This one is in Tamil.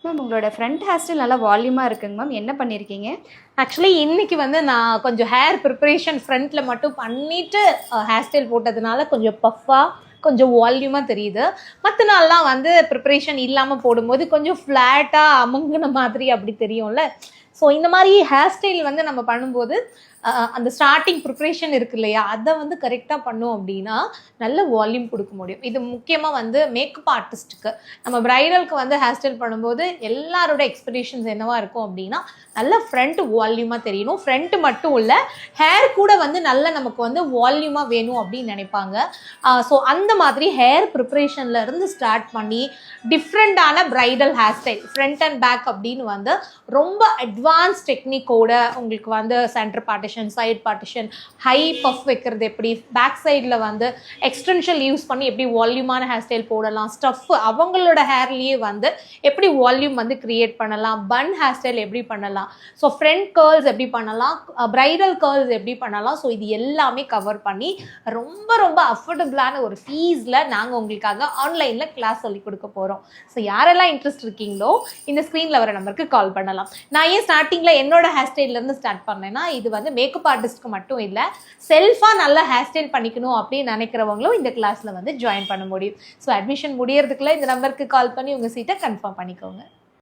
மேம் உங்களோட ஃப்ரண்ட் ஹேர் ஸ்டைல் நல்லா வால்யூமாக இருக்குங்க மேம். என்ன பண்ணியிருக்கீங்க? ஆக்சுவலி இன்னைக்கு வந்து நான் கொஞ்சம் ஹேர் ப்ரிப்பரேஷன் ஃப்ரண்ட்ல மட்டும் பண்ணிட்டு ஹேர் ஸ்டைல் போட்டதுனால கொஞ்சம் பஃப்பாக கொஞ்சம் வால்யூமாக தெரியுது. மற்ற நாள்லாம் வந்து ப்ரிப்பரேஷன் இல்லாமல் போடும்போது கொஞ்சம் ஃப்ளாட்டாக அமுங்கின மாதிரி அப்படி தெரியும்ல. ஸோ இந்த மாதிரி ஹேர் ஸ்டைல் வந்து நம்ம பண்ணும்போது அந்த ஸ்டார்டிங் ப்ரிப்ரேஷன் இருக்கு இல்லையா, அதை வந்து கரெக்டாக பண்ணோம் அப்படின்னா நல்ல வால்யூம் கொடுக்க முடியும். இது முக்கியமாக வந்து மேக்கப் ஆர்டிஸ்ட்டுக்கு, நம்ம பிரைடலுக்கு வந்து ஹேர் ஸ்டைல் பண்ணும்போது எல்லாரோட எக்ஸ்பெக்டேஷன்ஸ் என்னவா இருக்கும் அப்படின்னா நல்ல ஃப்ரண்ட் வால்யூமாக தெரியணும். ஃப்ரண்ட் மட்டும் இல்லை, ஹேர் கூட வந்து நல்ல நமக்கு வந்து வால்யூமாக வேணும் அப்படின்னு நினைப்பாங்க. ஸோ அந்த மாதிரி ஹேர் ப்ரிப்ரேஷன்ல இருந்து ஸ்டார்ட் பண்ணி டிஃப்ரெண்டான bridal hair style front and back அப்படின்னு வந்து ரொம்ப அட்வான்ஸ் டெக்னிக்கோட உங்களுக்கு வந்து centre partition, side partition, high puff வைக்கிறது எப்படி, பேக் சைடில் வந்து எக்ஸ்டென்ஷன் யூஸ் பண்ணி எப்படி வால்யூமான ஹேர் ஸ்டைல் போடலாம், ஸ்டஃப் அவங்களோட ஹேர்லேயே வந்து எப்படி வால்யூம் வந்து கிரியேட் பண்ணலாம், பன் ஹேர் ஸ்டைல் எப்படி பண்ணலாம், ஸோ ஃப்ரண்ட் கேர்ள்ஸ் எப்படி பண்ணலாம், பிரைடல் கேர்ள்ஸ் எப்படி பண்ணலாம். ஸோ இது எல்லாமே கவர் பண்ணி ரொம்ப ரொம்ப அஃபோர்டபுளான ஒரு ஃபீஸில் நாங்கள் உங்களுக்காக ஆன்லைனில் கிளாஸ் சொல்லி கொடுக்க போகிறோம். ஸோ யாரெல்லாம் இன்ட்ரெஸ்ட் இருக்கீங்களோ இந்த ஸ்க்ரீனில் வர நம்பருக்கு கால் பண்ணலாம். நான் ஏன் ஸ்டார்டிங்கில் என்னோட ஹேர் ஸ்டைல்லேருந்து ஸ்டார்ட் பண்ணேன்னா, இது வந்து மேக்கப் ஆர்டிஸ்ட்க்கு மட்டும் இல்லை, செல்ஃபாக நல்லா ஹேர் ஸ்டைல் பண்ணிக்கணும் அப்படின்னு நினைக்கிறவங்களும் இந்த கிளாஸில் வந்து ஜாயின் பண்ண முடியும். ஸோ அட்மிஷன் முடியறதுக்குள்ள இந்த நம்பருக்கு கால் பண்ணி உங்கள் சீட்டை கன்ஃபார்ம் பண்ணிக்கோங்க.